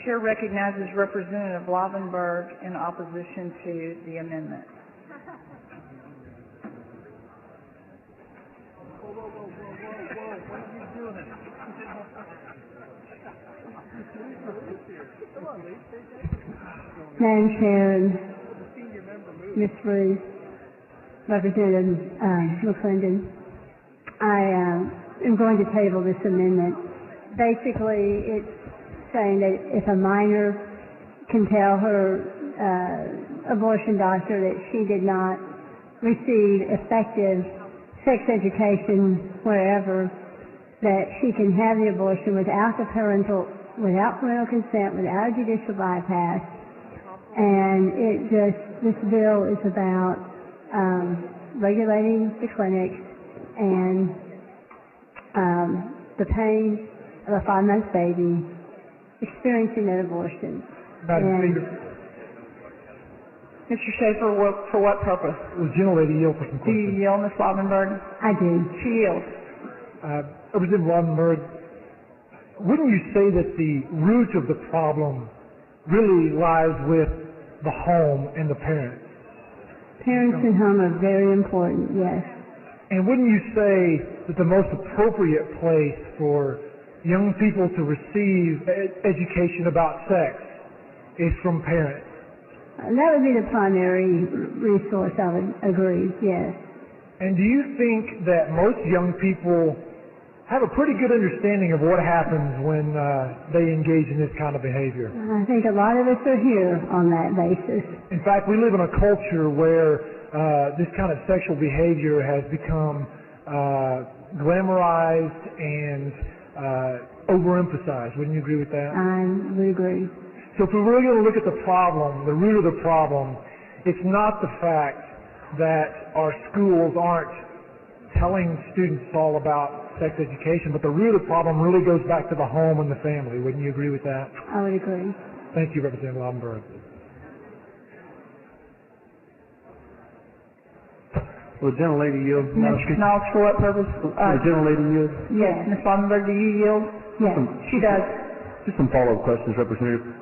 Chair recognizes Representative Lavenberg in opposition to the amendment. Madam Chair, Ms. Ruth, Representative McClendon, I am going to table this amendment. Basically, it's saying that if a minor can tell her abortion doctor that she did not receive effective sex education wherever, that she can have the abortion without parental consent, without a judicial bypass. And this bill is about regulating the clinics and the pain of a 5-month baby experiencing an abortion. Mr. Schaefer, for what purpose? The gentlelady yield for some Do questions. you yield, Ms. Lavenberg? I do. She yields. Representative Lavenberg, wouldn't you say that the root of the problem really lies with the home and the parents? Parents and home are very important, yes. And wouldn't you say that the most appropriate place for young people to receive education about sex is from parents? That would be the primary resource, I would agree, yes. And do you think that most young people have a pretty good understanding of what happens when they engage in this kind of behavior? I think a lot of us are here on that basis. In fact, we live in a culture where this kind of sexual behavior has become glamorized and overemphasized. Wouldn't you agree with that? I would agree. So if we're really going to look at the problem, the root of the problem, it's not the fact that our schools aren't telling students all about sex education, but the root of the problem really goes back to the home and the family. Wouldn't you agree with that? I would agree. Thank you, Representative Lavenberg. Will the gentlelady yield? Ms. Knowles, for what purpose? Will the gentlelady yield? Yes. Ms. Lavenberg, do you yield? Yes. She does. Just some follow-up questions, Representative.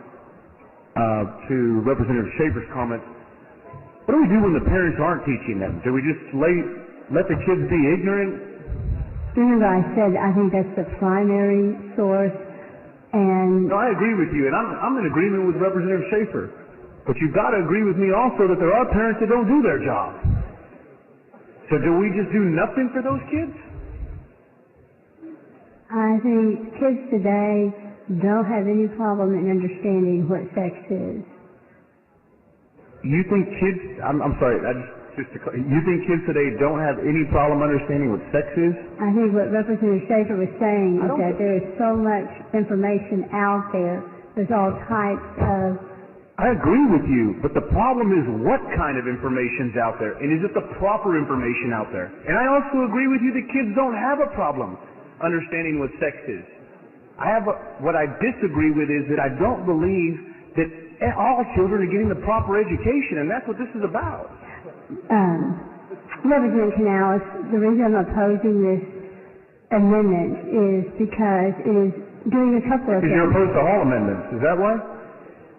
To Representative Schaefer's comments. What do we do when the parents aren't teaching them? Do we just let the kids be ignorant? As I said, I think that's the primary source, and... No, I agree with you, and I'm in agreement with Representative Schaefer. But you've got to agree with me also that there are parents that don't do their job. So do we just do nothing for those kids? I think kids today don't have any problem in understanding what sex is. You think kids, I'm sorry, you think kids today don't have any problem understanding what sex is? I think what Representative Schaefer was saying is that there is so much information out there. There's all types of... I agree with you, but the problem is what kind of information's out there, and is it the proper information out there? And I also agree with you that kids don't have a problem understanding what sex is. What I disagree with is that I don't believe that all children are getting the proper education, and that's what this is about. Representative Canales, the reason I'm opposing this amendment is because it is doing a couple of things. Because you're opposed to all amendments, is that why?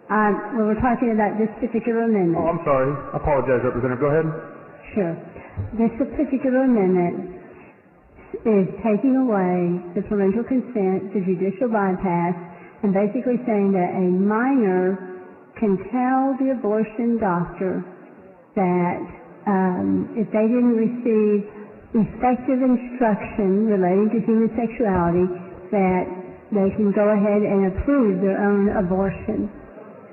Well, we're talking about this particular amendment. Oh, I'm sorry. I apologize, Representative. Go ahead. Sure. This particular amendment is taking away the parental consent, the judicial bypass, and basically saying that a minor can tell the abortion doctor that if they didn't receive effective instruction relating to human sexuality, that they can go ahead and approve their own abortion.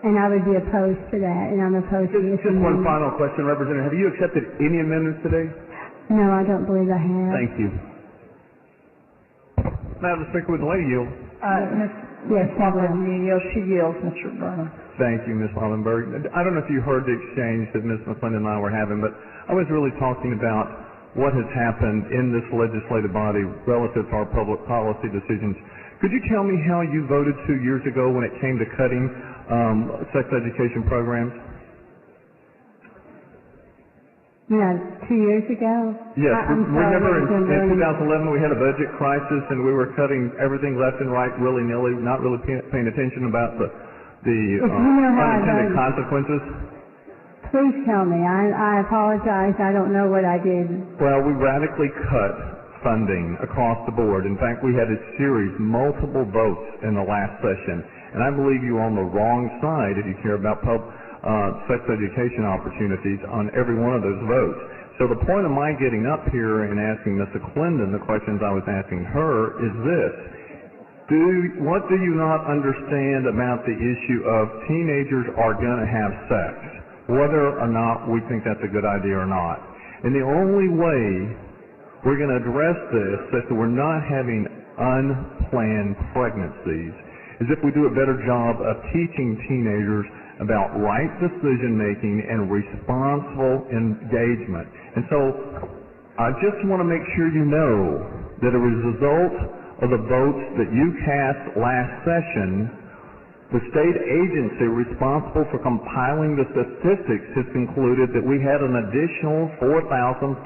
And I would be opposed to that, and I'm opposed to this Just one amendment. final question, Representative. Have you accepted any amendments today? No, I don't believe I have. Thank you. Madam Speaker, would the lady yield? Yes, I will. She yields, Mr. Burnham. Thank you, Ms. Lavenberg. I don't know if you heard the exchange that Ms. McClendon and I were having, but I was really talking about what has happened in this legislative body relative to our public policy decisions. Could you tell me how you voted 2 years ago when it came to cutting sex education programs? Yeah, 2 years ago? Yes, remember in 2011 we had a budget crisis and we were cutting everything left and right willy-nilly, not really paying attention about the the If you know how I unintended voted. consequences? Please tell me. I apologize. I don't know what I did. Well, we radically cut funding across the board. In fact, we had a series, multiple votes in the last session. And I believe you're on the wrong side if you care about sex education opportunities on every one of those votes. So the point of my getting up here and asking Ms. McClendon the questions I was asking her is this. What do you not understand about the issue of teenagers are going to have sex, whether or not we think that's a good idea or not? And the only way we're going to address this so that we're not having unplanned pregnancies is if we do a better job of teaching teenagers about right decision making and responsible engagement. And so I just want to make sure you know that as a result of the votes that you cast last session, the state agency responsible for compiling the statistics has concluded that we had an additional 4,500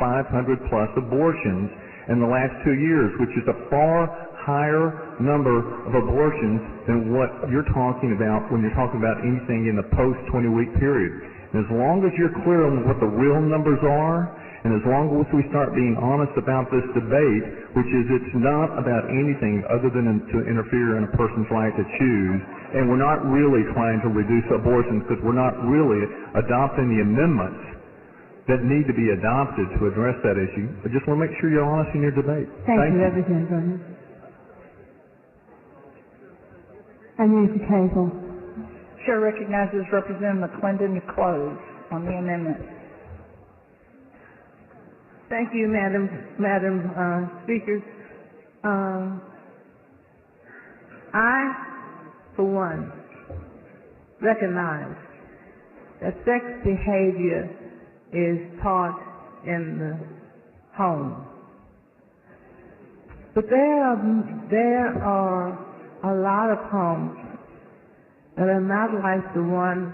plus abortions in the last 2 years, which is a far higher number of abortions than what you're talking about when you're talking about anything in the post-20-week period. And as long as you're clear on what the real numbers are, and as long as we start being honest about this debate, which is it's not about anything other than to interfere in a person's right to choose, and we're not really trying to reduce abortions because we're not really adopting the amendments that need to be adopted to address that issue. I just want to make sure you're honest in your debate. Thank you, Representative Vernon. I move the table. Chair recognizes Representative McClendon to close on the amendment. Thank you, Madam Speaker. I, for one, recognize that sex behavior is taught in the home. But there are a lot of homes that are not like the one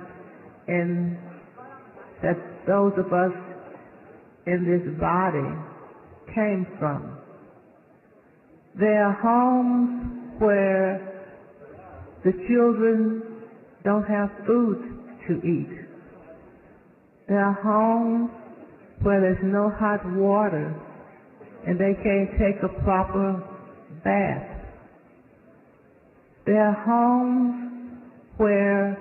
that those of us in this body came from. There are homes where the children don't have food to eat. There are homes where there's no hot water and they can't take a proper bath. There are homes where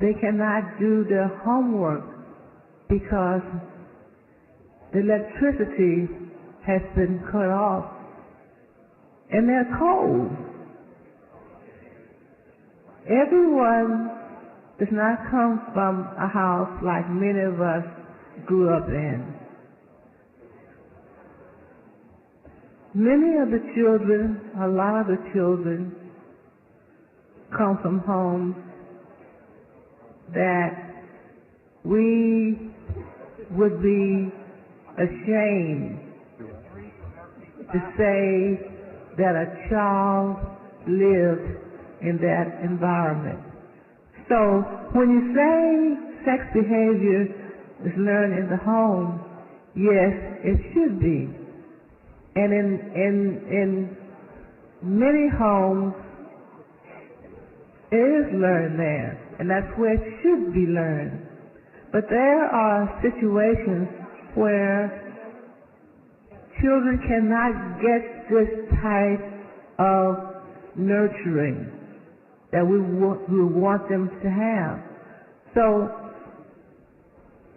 they cannot do their homework because the electricity has been cut off and they're cold. Everyone does not come from a house like many of us grew up in. Many of the children, a lot of the children, come from homes that we would be ashamed to say that a child lived in that environment. So when you say sex behavior is learned in the home, yes, it should be. And in many homes, it is learned there, and that's where it should be learned. But there are situations where children cannot get this type of nurturing that we want them to have. So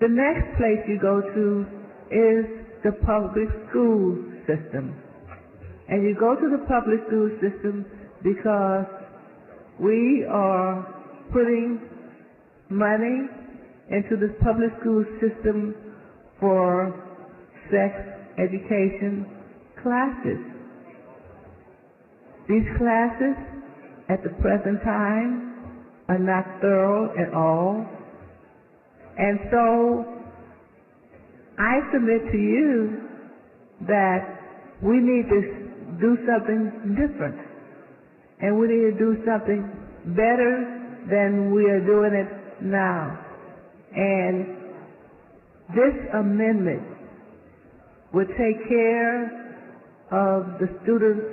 the next place you go to is the public school system. And you go to the public school system because we are putting money into the public school system for sex education classes. These classes at the present time are not thorough at all. And so I submit to you that we need to do something different. And we need to do something better than we are doing it now. And this amendment would take care of the students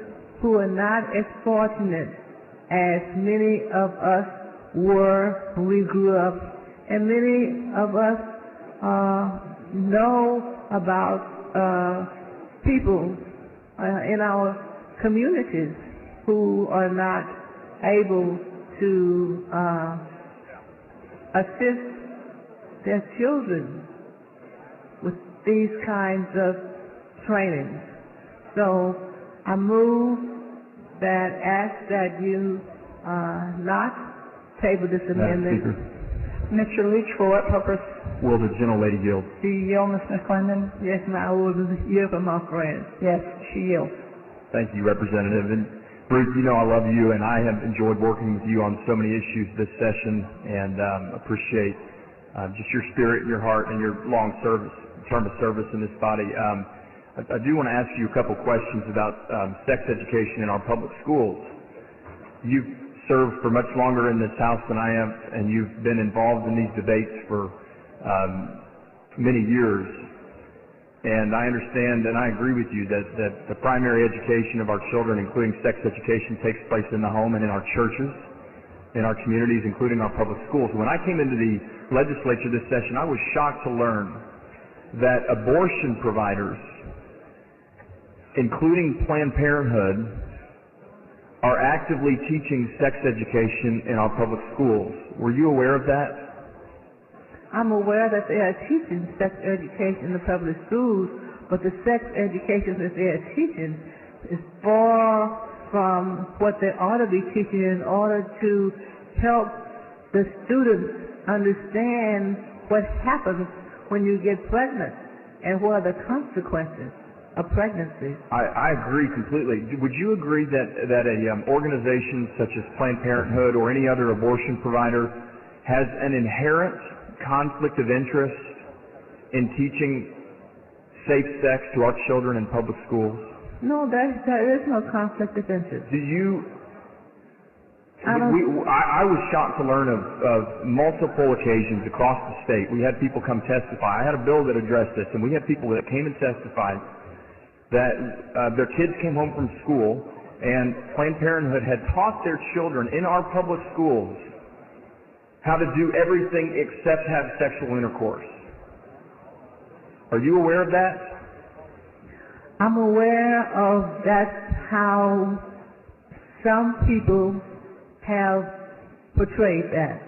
who are not as fortunate as many of us were when we grew up, and many of us know about people in our communities who are not able to assist their children with these kinds of training. So I move ask that you not table this amendment. Madam Speaker, Mr. Leach, for what purpose will the gentlelady yield? do you yield, Ms. McClendon? Yes, and I will hear from my friends. Yes, she yields. Thank you, Representative. And Ruth, you know I love you, and I have enjoyed working with you on so many issues this session, and appreciate just your spirit, your heart, and your long term of service in this body. I do want to ask you a couple questions about sex education in our public schools. You've served for much longer in this House than I have, and you've been involved in these debates for many years. And I understand and I agree with you that the primary education of our children, including sex education, takes place in the home and in our churches, in our communities, including our public schools. When I came into the legislature this session, I was shocked to learn that abortion providers, including Planned Parenthood, are actively teaching sex education in our public schools. Were you aware of that? I'm aware that they are teaching sex education in the public schools, but the sex education that they are teaching is far from what they ought to be teaching in order to help the students understand what happens when you get pregnant and what are the consequences of pregnancy. I agree completely. Would you agree that an organization such as Planned Parenthood or any other abortion provider has an inherent conflict of interest in teaching safe sex to our children in public schools? No, there is no conflict of interest. Do you... I was shocked to learn of multiple occasions across the state. We had people come testify. I had a bill that addressed this, and we had people that came and testified that their kids came home from school and Planned Parenthood had taught their children in our public schools how to do everything except have sexual intercourse. Are you aware of that? I'm aware of that's how some people have portrayed that.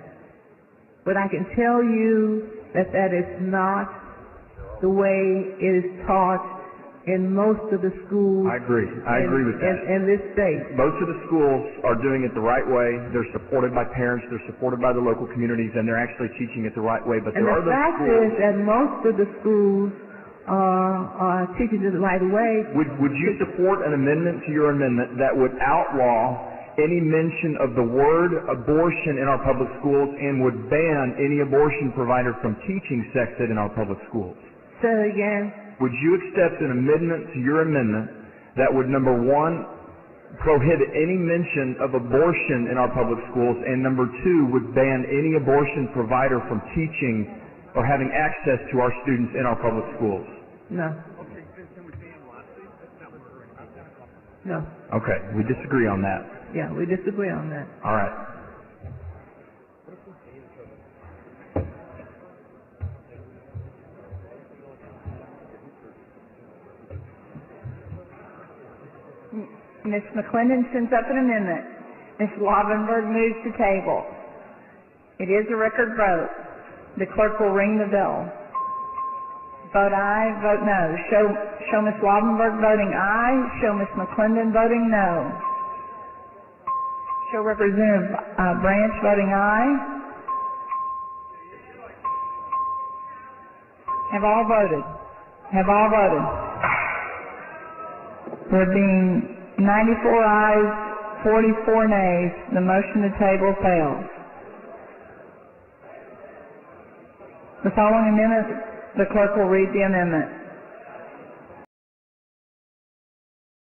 But I can tell you that that is not the way it is taught in most of the schools. I agree. I agree with that. In this state. Most of the schools are doing it the right way. They're supported by parents. They're supported by the local communities, and they're actually teaching it the right way. But and there are the those fact schools. is that most of the schools are teaching it the right way. Would you support an amendment to your amendment that would outlaw any mention of the word abortion in our public schools and would ban any abortion provider from teaching sex ed in our public schools? Say it again. Would you accept an amendment to your amendment that would, number one, prohibit any mention of abortion in our public schools, and number two, would ban any abortion provider from teaching or having access to our students in our public schools? No. No. Okay, we disagree on that. Yeah, we disagree on that. All right. Ms. McClendon sends up an amendment. Ms. Lavenberg moves to table. It is a record vote. The clerk will ring the bell. Vote aye, vote no. Show Ms. Lavenberg voting aye. Show Ms. McClendon voting no. Show Representative Branch voting aye. Have all voted? Have all voted? There being 94 ayes, 44 nays, the motion to table fails. The following amendment, the clerk will read the amendment.